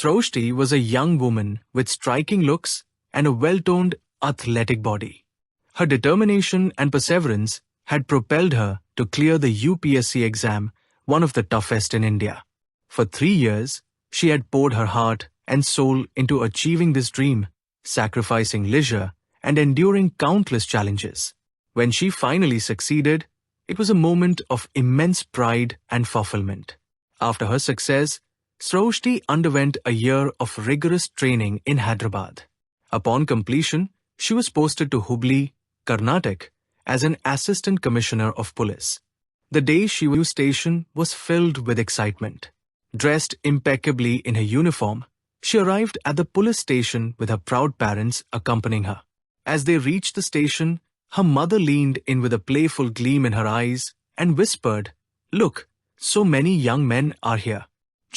Sroshti was a young woman with striking looks and a well-toned, athletic body. Her determination and perseverance had propelled her to clear the UPSC exam, one of the toughest in India. For 3 years, she had poured her heart and soul into achieving this dream, sacrificing leisure and enduring countless challenges. When she finally succeeded, it was a moment of immense pride and fulfillment. After her success, Sroshti underwent a year of rigorous training in Hyderabad. Upon completion, she was posted to Hubli, Karnataka, as an assistant commissioner of police. The day she was stationed was filled with excitement. Dressed impeccably in her uniform, she arrived at the police station with her proud parents accompanying her. As they reached the station, her mother leaned in with a playful gleam in her eyes and whispered, "Look, so many young men are here.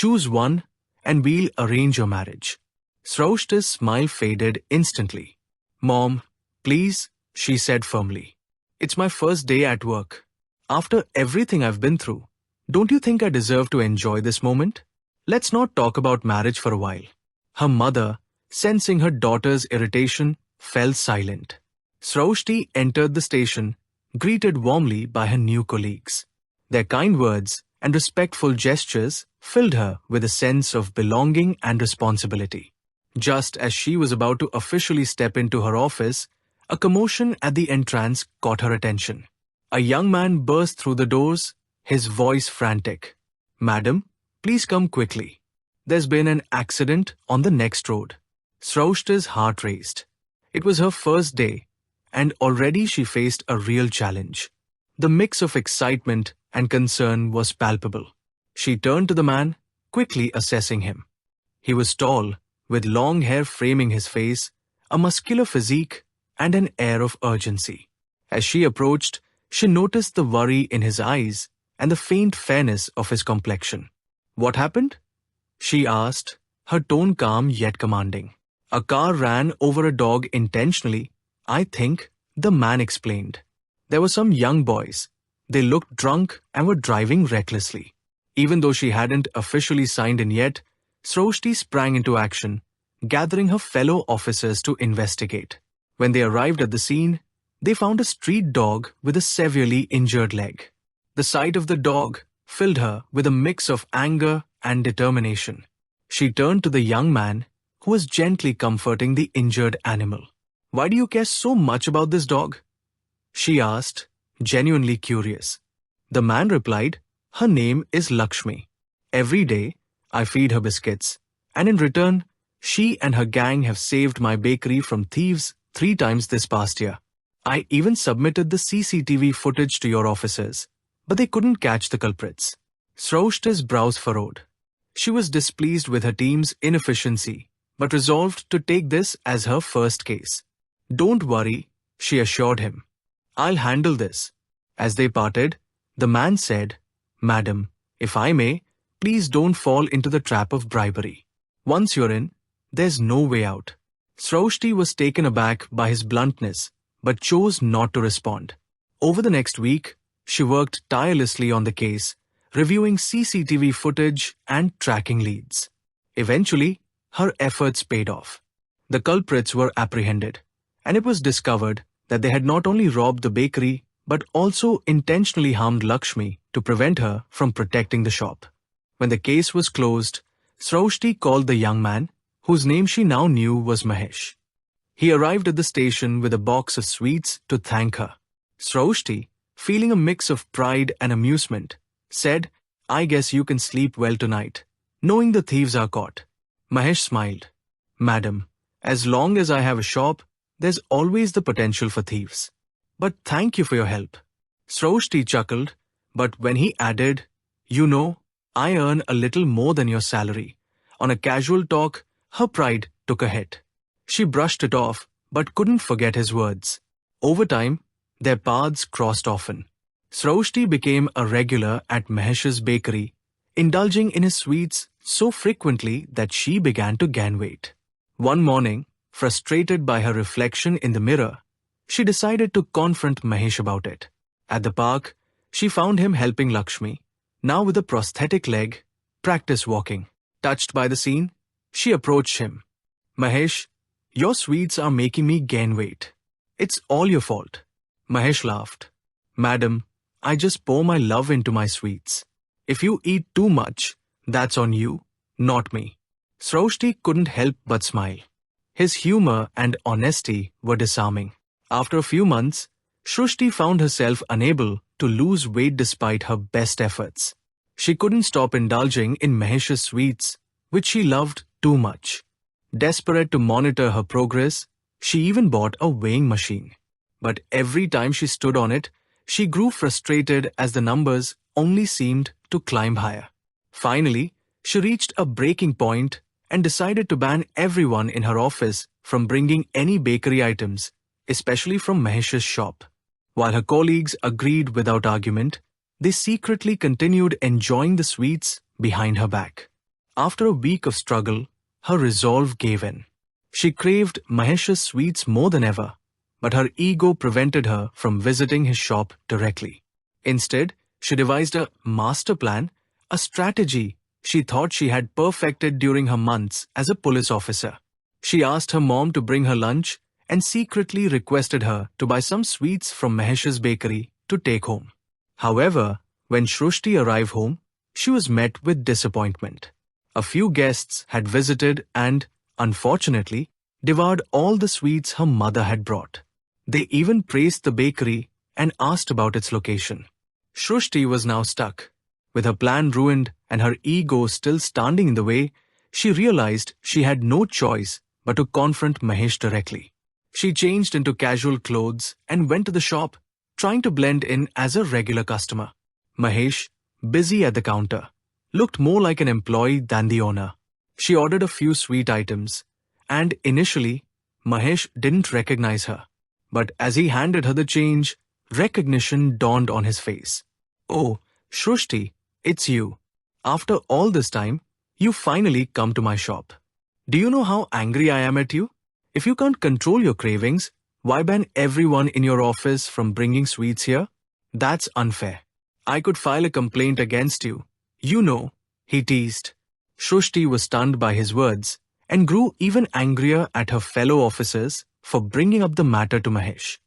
Choose one and we'll arrange your marriage." Sroshti's smile faded instantly. "Mom, please," she said firmly. "It's my first day at work. After everything I've been through, don't you think I deserve to enjoy this moment? Let's not talk about marriage for a while." Her mother, sensing her daughter's irritation, fell silent. Sroshti entered the station, greeted warmly by her new colleagues. Their kind words and respectful gestures filled her with a sense of belonging and responsibility. Just as she was about to officially step into her office, a commotion at the entrance caught her attention. A young man burst through the doors, his voice frantic. "Madam, please come quickly. There's been an accident on the next road." Sroshti's heart raced. It was her first day, and already she faced a real challenge. The mix of excitement and concern was palpable. She turned to the man, quickly assessing him. He was tall, with long hair framing his face, a muscular physique, and an air of urgency. As she approached, she noticed the worry in his eyes and the faint fairness of his complexion. "What happened?" she asked, her tone calm yet commanding. "A car ran over a dog intentionally, I think," the man explained. "There were some young boys. They looked drunk and were driving recklessly." Even though she hadn't officially signed in yet, Sroshti sprang into action, gathering her fellow officers to investigate. When they arrived at the scene, they found a street dog with a severely injured leg. The sight of the dog filled her with a mix of anger and determination. She turned to the young man, who was gently comforting the injured animal. "Why do you care so much about this dog?" she asked, genuinely curious. The man replied, "Her name is Lakshmi. Every day, I feed her biscuits, and in return, she and her gang have saved my bakery from thieves 3 times this past year. I even submitted the CCTV footage to your officers, but they couldn't catch the culprits." Sroshti's brows furrowed. She was displeased with her team's inefficiency, but resolved to take this as her first case. "Don't worry," she assured him. "I'll handle this." As they parted, the man said, "Madam, if I may, please don't fall into the trap of bribery. Once you're in, there's no way out." Sroshti was taken aback by his bluntness, but chose not to respond. Over the next week, she worked tirelessly on the case, reviewing CCTV footage and tracking leads. Eventually, her efforts paid off. The culprits were apprehended, and it was discovered that they had not only robbed the bakery, but also intentionally harmed Lakshmi to prevent her from protecting the shop. When the case was closed, Sroshti called the young man, whose name she now knew was Mahesh. He arrived at the station with a box of sweets to thank her. Sroshti, feeling a mix of pride and amusement, said, "I guess you can sleep well tonight, knowing the thieves are caught." Mahesh smiled. "Madam, as long as I have a shop, there's always the potential for thieves. But thank you for your help." Sroshti chuckled, but when he added, "You know, I earn a little more than your salary," on a casual talk, her pride took a hit. She brushed it off, but couldn't forget his words. Over time, their paths crossed often. Sroshti became a regular at Mahesh's bakery, indulging in his sweets so frequently that she began to gain weight. One morning, frustrated by her reflection in the mirror, she decided to confront Mahesh about it. At the park, she found him helping Lakshmi, now with a prosthetic leg, practice walking. Touched by the scene, She approached him. Mahesh, your sweets are making me gain weight. It's all your fault. Mahesh laughed. Madam, I just pour my love into my sweets. If you eat too much, that's on you, not me. Sraushti couldn't help but smile. His humor and honesty were disarming. After a few months, Srushti found herself unable to lose weight despite her best efforts. She couldn't stop indulging in Mahesh's sweets, which she loved too much. Desperate to monitor her progress, she even bought a weighing machine. But every time she stood on it, she grew frustrated as the numbers only seemed to climb higher. Finally, she reached a breaking point and decided to ban everyone in her office from bringing any bakery items, especially from Mahesh's shop. While her colleagues agreed without argument, they secretly continued enjoying the sweets behind her back. After a week of struggle, her resolve gave in. She craved Mahesh's sweets more than ever, but her ego prevented her from visiting his shop directly. Instead, she devised a master plan, a strategy she thought she had perfected during her months as a police officer. She asked her mom to bring her lunch and secretly requested her to buy some sweets from Mahesh's bakery to take home. However, when Srushti arrived home, she was met with disappointment. A few guests had visited and, unfortunately, devoured all the sweets her mother had brought. They even praised the bakery and asked about its location. Srushti was now stuck. With her plan ruined and her ego still standing in the way, she realized she had no choice but to confront Mahesh directly. She changed into casual clothes and went to the shop, trying to blend in as a regular customer. Mahesh, busy at the counter, looked more like an employee than the owner. She ordered a few sweet items, and initially, Mahesh didn't recognize her. But as he handed her the change, recognition dawned on his face. Oh, Srushti, it's you. After all this time, you finally come to my shop. Do you know how angry I am at you? If you can't control your cravings, why ban everyone in your office from bringing sweets here? That's unfair. I could file a complaint against you. You know, he teased. Srushti was stunned by his words and grew even angrier at her fellow officers for bringing up the matter to Mahesh.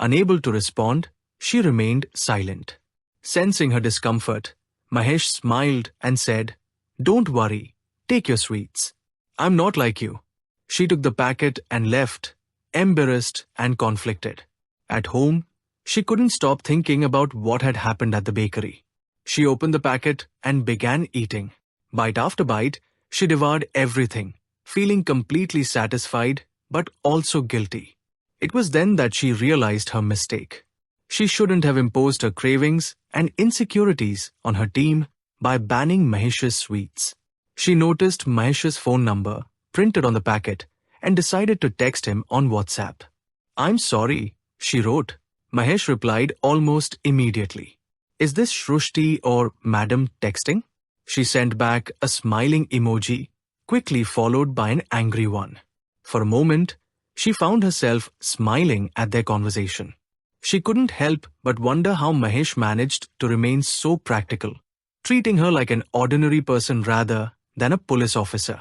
Unable to respond, she remained silent. Sensing her discomfort, Mahesh smiled and said, "Don't worry, take your sweets. I'm not like you." She took the packet and left, embarrassed and conflicted. At home, she couldn't stop thinking about what had happened at the bakery. She opened the packet and began eating. Bite after bite, she devoured everything, feeling completely satisfied but also guilty. It was then that she realized her mistake. She shouldn't have imposed her cravings and insecurities on her team by banning Mahesh's sweets. She noticed Mahesh's phone number printed on the packet and decided to text him on WhatsApp. "I'm sorry," she wrote. Mahesh replied almost immediately. "Is this Srushti or Madam texting?" She sent back a smiling emoji, quickly followed by an angry one. For a moment, she found herself smiling at their conversation. She couldn't help but wonder how Mahesh managed to remain so practical, treating her like an ordinary person rather than a police officer.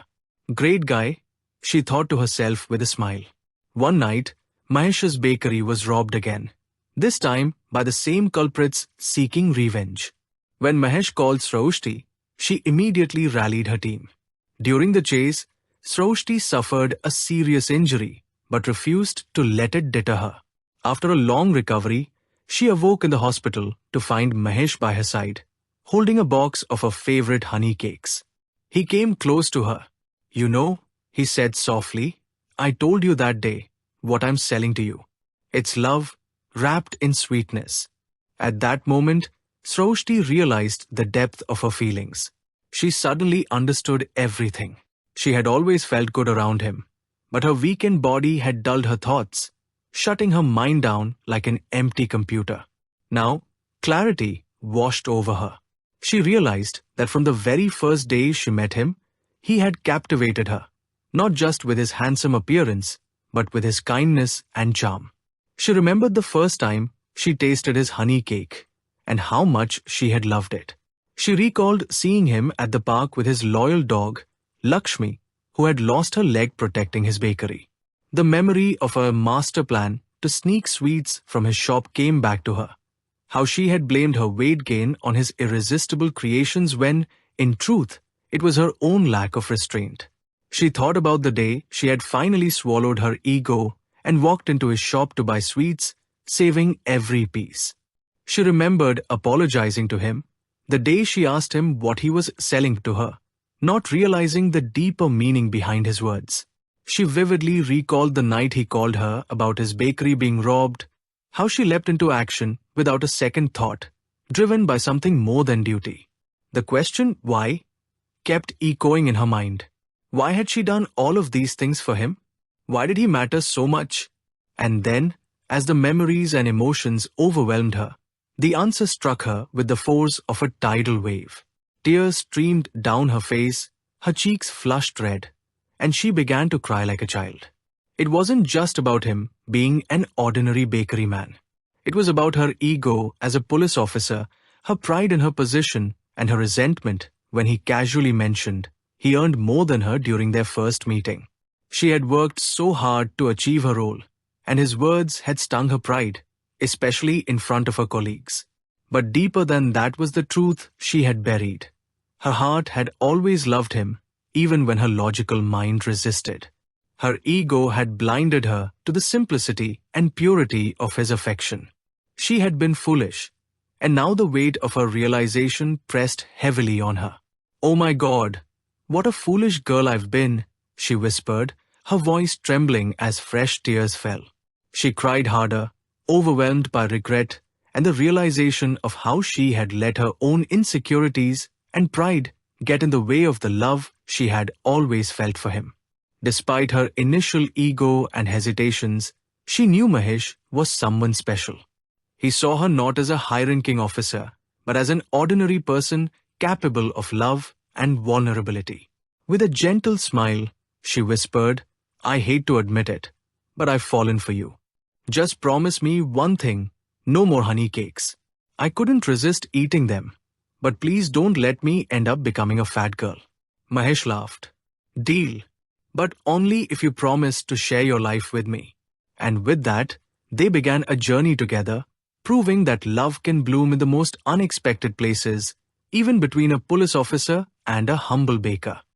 Great guy, she thought to herself with a smile. One night, Mahesh's bakery was robbed again, this time by the same culprits seeking revenge. When Mahesh called Sraushti, she immediately rallied her team. During the chase, Sraushti suffered a serious injury but refused to let it deter her. After a long recovery, she awoke in the hospital to find Mahesh by her side, holding a box of her favorite honey cakes. He came close to her. "You know," he said softly, "I told you that day what I'm selling to you. It's love wrapped in sweetness." At that moment, Sraushti realized the depth of her feelings. She suddenly understood everything. She had always felt good around him, but her weakened body had dulled her thoughts, shutting her mind down like an empty computer. Now, clarity washed over her. She realized that from the very first day she met him, he had captivated her, not just with his handsome appearance, but with his kindness and charm. She remembered the first time she tasted his honey cake and how much she had loved it. She recalled seeing him at the park with his loyal dog, Lakshmi, who had lost her leg protecting his bakery. The memory of her master plan to sneak sweets from his shop came back to her. How she had blamed her weight gain on his irresistible creations when, in truth, it was her own lack of restraint. She thought about the day she had finally swallowed her ego and walked into his shop to buy sweets, saving every piece. She remembered apologizing to him, the day she asked him what he was selling to her, not realizing the deeper meaning behind his words. She vividly recalled the night he called her about his bakery being robbed, how she leapt into action without a second thought, driven by something more than duty. The question, why, kept echoing in her mind. Why had she done all of these things for him? Why did he matter so much? And then, as the memories and emotions overwhelmed her, the answer struck her with the force of a tidal wave. Tears streamed down her face, her cheeks flushed red, and she began to cry like a child. It wasn't just about him being an ordinary bakery man. It was about her ego as a police officer, her pride in her position, and her resentment when he casually mentioned he earned more than her during their first meeting. She had worked so hard to achieve her role, and his words had stung her pride, especially in front of her colleagues. But deeper than that was the truth she had buried. Her heart had always loved him, even when her logical mind resisted. Her ego had blinded her to the simplicity and purity of his affection. She had been foolish, and now the weight of her realization pressed heavily on her. "Oh my God, what a foolish girl I've been," she whispered, her voice trembling as fresh tears fell. She cried harder, overwhelmed by regret and the realization of how she had let her own insecurities and pride get in the way of the love she had always felt for him. Despite her initial ego and hesitations, she knew Mahesh was someone special. He saw her not as a high-ranking officer, but as an ordinary person capable of love and vulnerability. With a gentle smile, she whispered, "I hate to admit it, but I've fallen for you. Just promise me one thing, no more honey cakes. I couldn't resist eating them, but please don't let me end up becoming a fat girl." Mahesh laughed. "Deal, but only if you promise to share your life with me." And with that, they began a journey together, proving that love can bloom in the most unexpected places, even between a police officer and a humble baker.